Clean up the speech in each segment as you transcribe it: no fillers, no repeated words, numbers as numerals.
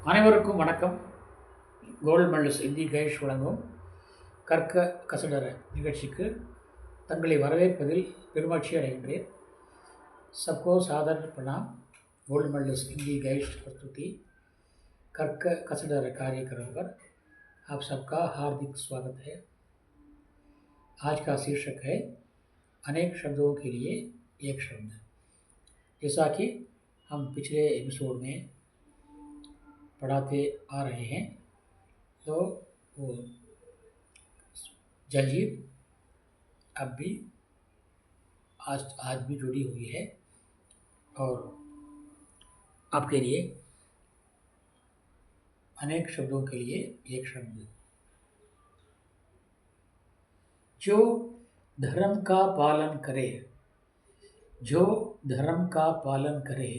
அனைவருக்கும் வணக்கம். Gold medallist Hindi கைஷ் வழங்கும் கற்க கசடர நிகழ்ச்சிக்கு தங்களை வரவேற்பதில் பெருமகிழ்ச்சி அடைகின்றேன். सबको सादर प्रणाम. गोल्ड मेडलिस्ट हिंदी गाइड प्रस्तुति कर्क कसडर कार्यक्रम पर आप सबका हार्दिक स्वागत है. आज का शीर्षक है अनेक शब्दों के लिए एक शब्द. जैसा कि हम पिछले एपिसोड में पढ़ाते आ रहे हैं, तो वो जंजीर अब भी आज भी जुड़ी हुई है और आपके लिए अनेक शब्दों के लिए एक शब्द. जो धर्म का पालन करे, जो धर्म का पालन करे,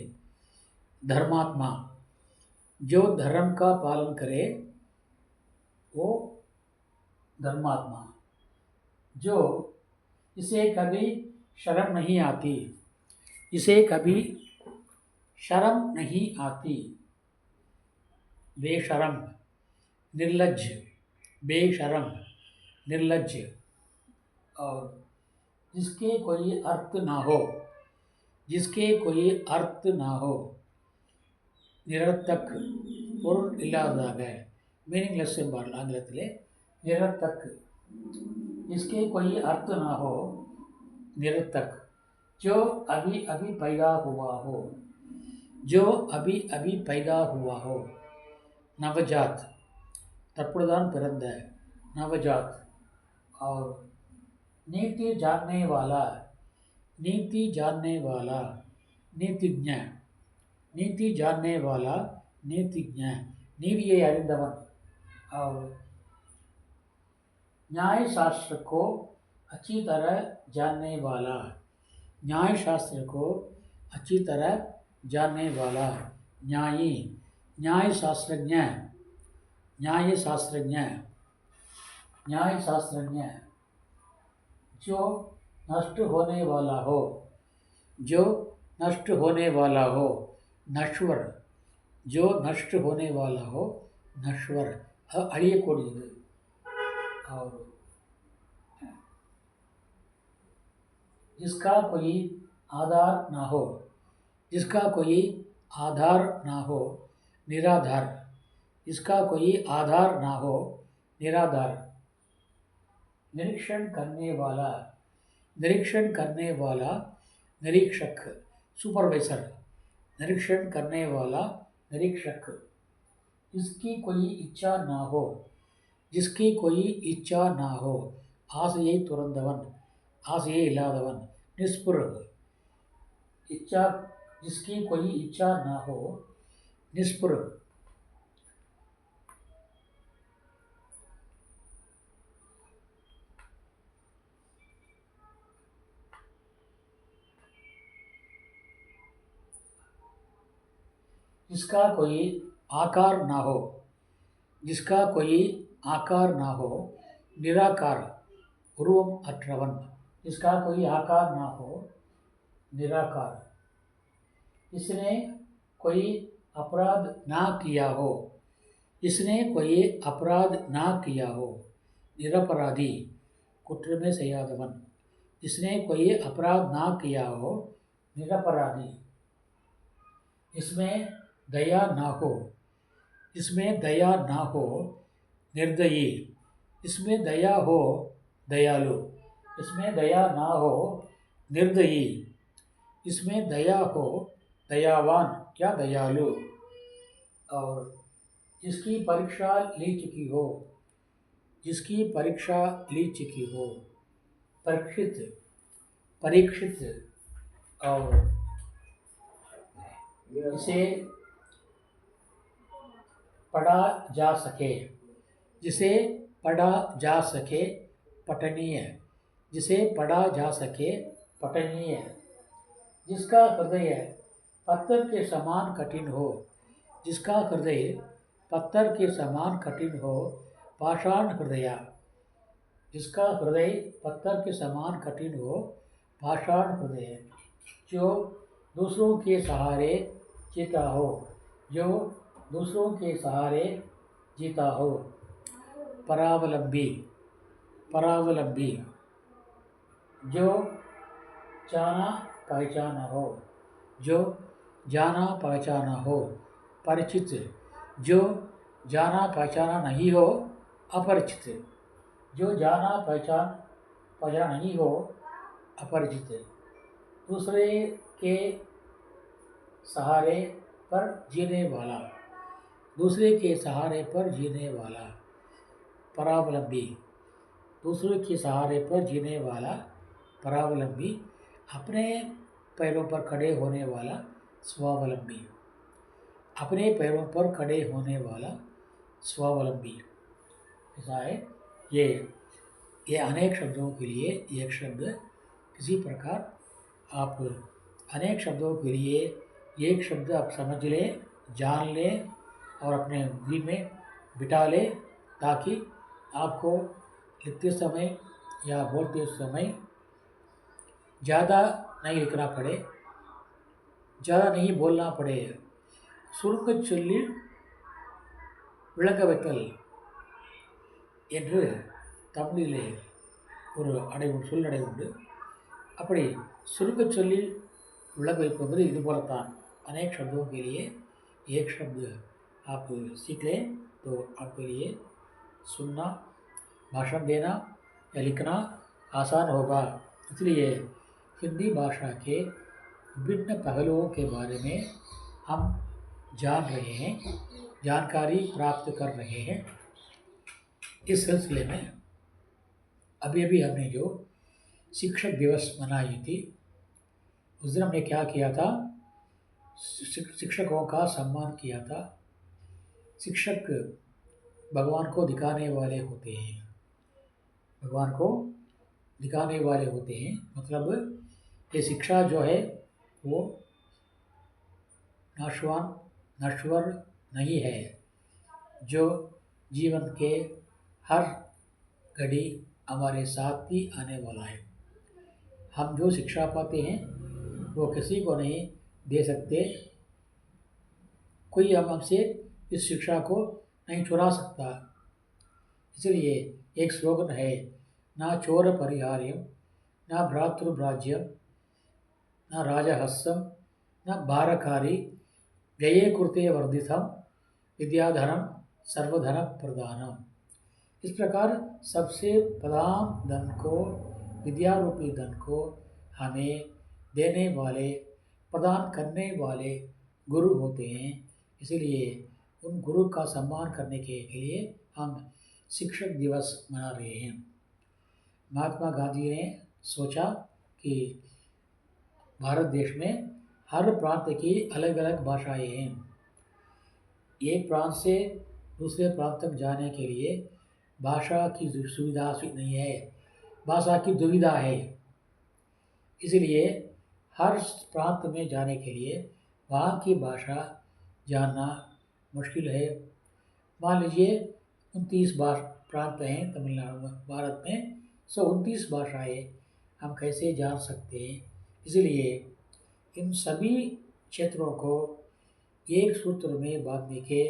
धर्मात्मा. जो धर्म का पालन करे वो धर्मात्मा. जो इसे कभी शर्म नहीं आती, इसे कभी शर्म नहीं आती. बेशरम, निर्लज्ज, बेशरम, निर्लज्ज. और जिसके कोई अर्थ ना हो, जिसके कोई अर्थ ना हो, நிரர்த்தக், பொருள் இல்லாததாக, மீனிங்லெஸ் என்பார் ஆங்கிலத்திலே. நிரர்த்தக், इसके कोई अर्थ ना हो, निरर्थक. जो अभी अभी पैदा हुआ हो, जो अभी अभी पैदा हुआ हो. नवजात, तत्पुरुषान पिरंद, नवजात. और नीति जानने वाला, नीति जानने वाला, नीतिज्ञ. नीति जानने वाला, नीतिज्ञ, नीतिயை அறிந்தவன். और न्याय शास्त्र को अच्छी तरह जानने वाला, न्याय शास्त्र को अच्छी तरह जानने वाला. न्यायी, न्याय शास्त्रज्ञ, न्याय शास्त्रज्ञ, न्याय शास्त्रज्ञ. जो नष्ट होने वाला हो, जो नष्ट होने वाला हो, नश्वर. जो नष्ट होने वाला हो, नश्वर, अழியக்கூடியது. और जिसका कोई आधार ना हो, जिसका कोई आधार ना हो, निराधार. जिसका कोई आधार ना हो, निराधार. निरीक्षण करने वाला, निरीक्षण करने वाला, निरीक्षक, सुपरवाइजर. निरीक्षण करने वाला, निरीक्षक. जिसकी कोई इच्छा ना हो, जिसकी कोई इच्छा ना हो, ஆசையை துறந்தவன், ஆசையே இல்லாதவன். निष्पृह, इच्छा, जिसकी कोई इच्छा ना हो, निष्पृह. जिसका कोई आकार ना हो, जिसका कोई आकार ना हो, निराकार, उर्वम अற்றவன். जिसका कोई आकार ना हो, निराकार. इसने कोई अपराध ना किया हो, इसने कोई अपराध ना किया हो, निरपराधी, कुற்றமே செய்யாதவன். इसने कोई अपराध ना किया हो, निरपराधी. इसमें दया ना हो, इसमें दया ना हो, निर्दयी. इसमें दया हो, दयालु. इसमें दया ना हो, निर्दयी. इसमें दया हो, दयावान या दयालु. और जिसकी परीक्षा ली चुकी हो, जिसकी परीक्षा ली चुकी हो, परीक्षित, परीक्षित. और इसे पढ़ा जा सके, जिसे पढ़ा जा सके, पठनीय. जिसे पढ़ा जा सके, पठनीय. जिसका हृदय पत्थर के समान कठिन हो, जिसका हृदय पत्थर के समान कठिन हो, पाषाण हृदय. जिसका हृदय पत्थर के समान कठिन हो, पाषाण हृदय. जो दूसरों के सहारे जीता हो, जो दूसरों के सहारे जीता हो। परावलंबी, परावलंबी, जो जाना पहचाना हो, जो जाना पहचाना हो। परिचित, जो जाना पहचाना नहीं हो। अपरिचित, जो जाना पहचाना नहीं हो। अपरिचित। दूसरे के सहारे पर जीने वाला, दूसरे के सहारे पर जीने वाला। परावलंबी, दूसरे के सहारे पर जीने वाला। परावलंबी, अपने पैरों पर खड़े होने वाला। स्वावलंबी, अपने पैरों पर खड़े होने वाला। स्वावलंबी। ऐसा है। ये अनेक शब्दों के लिए एक शब्द। किसी प्रकार आप अनेक शब्दों के लिए एक शब्द आप समझ लें, जान लें और अपने दिल में बिठा लें, ताकि आपको लिखते समय या बोलते समय ज़्यादा नहीं लिखना पड़े, ज़्यादा नहीं बोलना पड़े। சுருங்கச் சொல்லி விளங்க வைத்தல் என்று தமிழிலே ஒரு சொல்லடை உண்டு. அப்படி சுருங்கச் சொல்லி विलग வைப்பது இது போलतान। अनेक शब्दों के लिए एक शब्द आप सीख लें तो आपके लिए सुनना, भाषण देना या लिखना आसान होगा। इसलिए हिंदी भाषा के विभिन्न पहलुओं के बारे में हम जान रहे हैं, जानकारी प्राप्त कर रहे हैं। इस सिलसिले में अभी अभी हमने जो शिक्षक दिवस मनाई थी, उस दिन हमने क्या किया था? शिक्षकों का सम्मान किया था। शिक्षक भगवान को दिखाने वाले होते हैं, भगवान को दिखाने वाले होते हैं। मतलब ये शिक्षा जो है वो नश्वर नहीं है, जो जीवन के हर घड़ी हमारे साथ ही आने वाला है। हम जो शिक्षा पाते हैं वो किसी को नहीं दे सकते, कोई हमसे इस शिक्षा को नहीं चुरा सकता। इसलिए एक स्लोगन है, ना चोर परिहार्यम, ना भ्रातृभ्राज्यम, ना राजहस्यम, न भारकारी, व्यये कृते वर्धितम, विद्याधनम सर्वधन प्रदानम। इस प्रकार सबसे प्रधान धन को, विद्या रूपी धन को हमें देने वाले, प्रदान करने वाले गुरु होते हैं। इसलिए उन गुरु का सम्मान करने के लिए हम शिक्षक दिवस मना रहे हैं। महात्मा गांधी ने सोचा कि भारत देश में हर प्रांत की अलग अलग भाषाएं हैं। एक प्रांत से दूसरे प्रांत तक जाने के लिए भाषा की सुविधा नहीं है, भाषा की दुविधा है। इसलिए हर प्रांत में जाने के लिए वहाँ की भाषा जानना मुश्किल है। मान लीजिए 29 प्रांत हैं तमिलनाडु में, भारत में, 29 भाषाएं हम कैसे जान सकते हैं? इसलिए इन सभी क्षेत्रों को एक सूत्र में बांधने के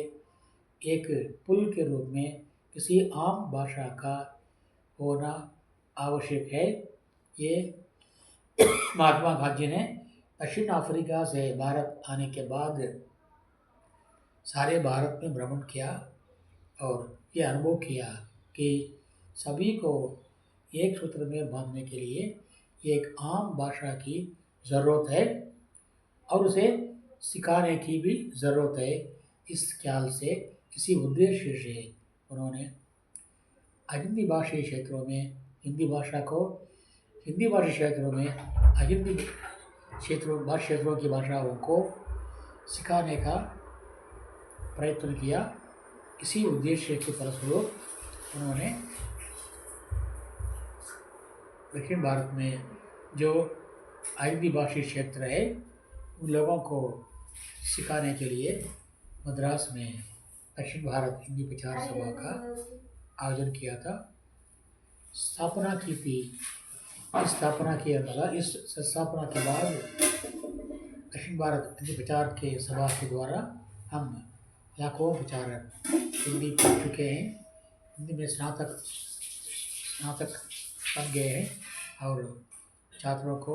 एक पुल के रूप में किसी आम भाषा का होना आवश्यक है। ये महात्मा गांधी ने दक्षिण अफ्रीका से भारत आने के बाद सारे भारत में भ्रमण किया और ये अनुभव किया कि सभी को एक सूत्र में बांधने के लिए एक आम भाषा की ज़रूरत है और उसे सिखाने की भी ज़रूरत है। इस ख्याल से, इसी उद्देश्य से उन्होंने अहिंदी भाषी क्षेत्रों में हिंदी भाषा को, हिंदी भाषी क्षेत्रों में अहिंदी क्षेत्रों की भाषाओं को सिखाने का प्रयत्न किया। इसी उद्देश्य के फलस्वरूप उन्होंने दक्षिण भारत में जो अहिंदी भाषी क्षेत्र है उन लोगों को सिखाने के लिए मद्रास में दक्षिण भारत हिंदी प्रचार सभा का आयोजन किया था, स्थापना की थी। इस स्थापना के बाद दक्षिण भारत हिंदी प्रचार के सभा के द्वारा हम लाखों विचारक हिंदी पढ़ चुके हैं, हिंदी में स्नातक स्नातक बन गए हैं और छात्रों को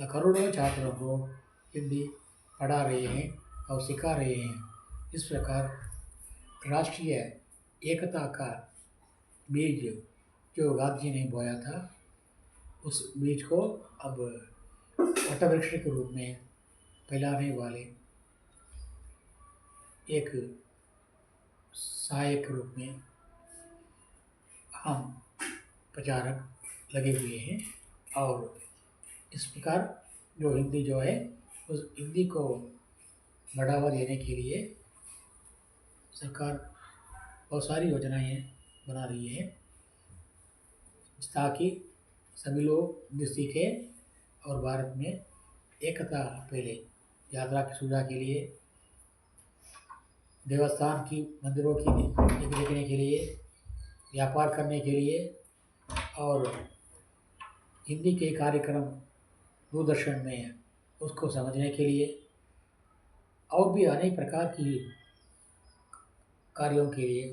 करोड़ों छात्रों को हिंदी पढ़ा रहे हैं और सिखा रहे हैं। इस प्रकार राष्ट्रीय एकता का बीज जो गांधी जी ने बोया था, उस बीज को अब वटवृक्ष के रूप में फैलाने वाले एक सहायक के रूप में हम प्रचारक लगे हुए हैं। और इस प्रकार जो हिंदी जो है, उस हिंदी को बढ़ावा देने के लिए सरकार बहुत सारी योजनाएं बना रही है ताकि सभी लोग हिंदी सीखें और भारत में एकता फैले। यात्रा की सुविधा के लिए, देवस्थान की मंदिरों की देखने के लिए, व्यापार करने के लिए और हिंदी के कार्यक्रम दूरदर्शन में उसको समझने के लिए और भी अनेक प्रकार की कार्यों के लिए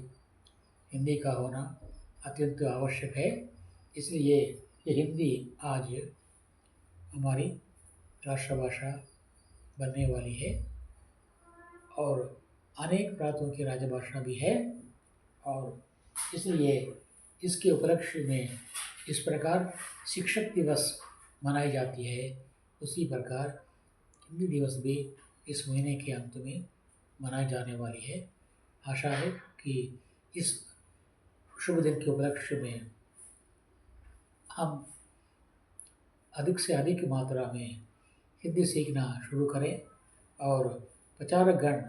हिंदी का होना अत्यंत आवश्यक है। इसलिए ये हिंदी आज हमारी राष्ट्रभाषा बनने वाली है और अनेक प्रांतों की राजभाषा भी है। और इसलिए इसके उपलक्ष्य में इस प्रकार शिक्षक दिवस मनाई जाती है, उसी प्रकार हिंदी दिवस भी इस महीने के अंत में मनाई जाने वाली है। आशा है कि इस शुभ दिन के उपलक्ष्य में हम अधिक से अधिक मात्रा में हिंदी सीखना शुरू करें और प्रचारकगण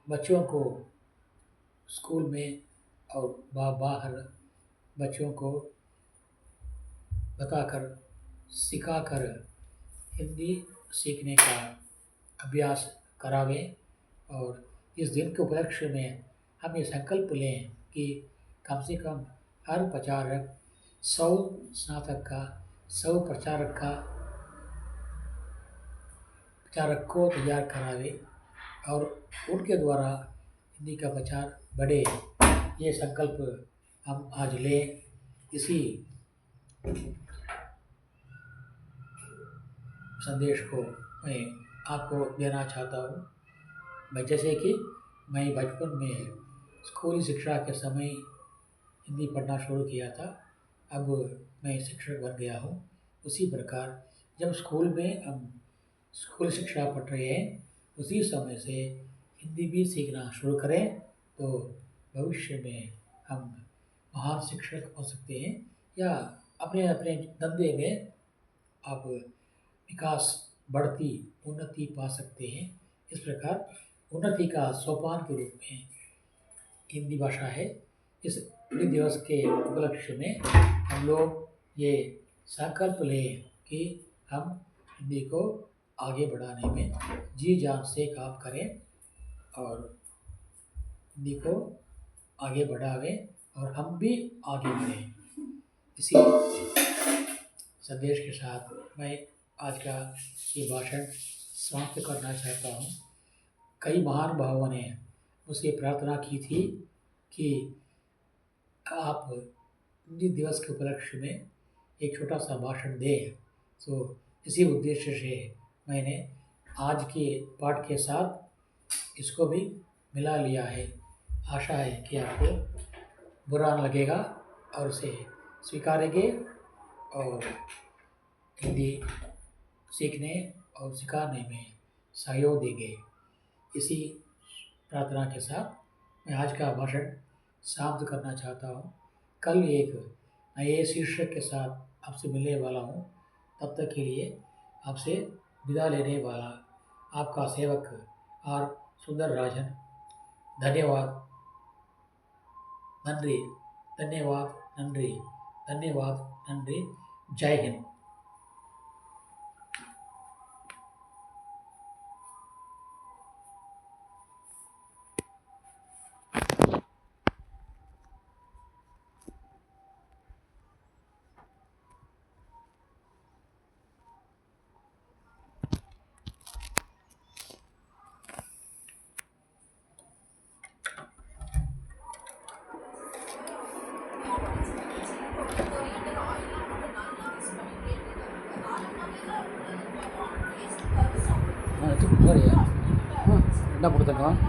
बच्चों को स्कूल में और बाहर बच्चों को बताकर सिखाकर हिंदी सीखने का अभ्यास करावें। और इस दिन के उपलक्ष्य में हम ये संकल्प लें कि कम से कम हर प्रचारक 100 स्नातक का 100 प्रचारक को तैयार करावे और उनके द्वारा हिंदी का प्रचार बढ़े। ये संकल्प हम आज लें। इसी संदेश को मैं आपको देना चाहता हूँ। मैं जैसे कि मैं बचपन में स्कूली शिक्षा के समय हिंदी पढ़ना शुरू किया था, अब मैं शिक्षक बन गया हूँ। उसी प्रकार जब स्कूल में हम स्कूल शिक्षा पढ़ रहे हैं, उसी समय से हिंदी भी सीखना शुरू करें तो भविष्य में हम महान शिक्षक हो सकते हैं या अपने अपने धंधे में आप विकास बढ़ती उन्नति पा सकते हैं। इस प्रकार उन्नति का सोपान के रूप में हिंदी भाषा है। इस हिंदी दिवस के उपलक्ष्य में हम लोग ये संकल्प लें कि हम हिंदी को आगे बढ़ाने में जी जान से काम करें और हिंदी को आगे बढ़ावें और हम भी आगे बढ़ें। इसी संदेश के साथ मैं आज का ये भाषण समाप्त करना चाहता हूँ। कई महान भावों ने मुझसे प्रार्थना की थी कि आप हिंदी दिवस के उपलक्ष्य में एक छोटा सा भाषण दें, तो इसी उद्देश्य से मैंने आज के पाठ के साथ इसको भी मिला लिया है। आशा है कि आपको बुरा न लगेगा और उसे स्वीकारेंगे और हिंदी सीखने और सिखाने में सहयोग देंगे। इसी प्रार्थना के साथ मैं आज का भाषण समाप्त करना चाहता हूँ। कल एक नए शीर्षक के साथ आपसे मिलने वाला हूँ। तब तक के लिए आपसे विदा लेने वाला आपका सेवक आर सुंदर राजन। धन्यवाद, नंरी, धन्यवाद, नंरी, धन्यवाद, नंरी। जय हिंद। எடுத்து சரியா என்ன கொடுத்துருக்கோம்.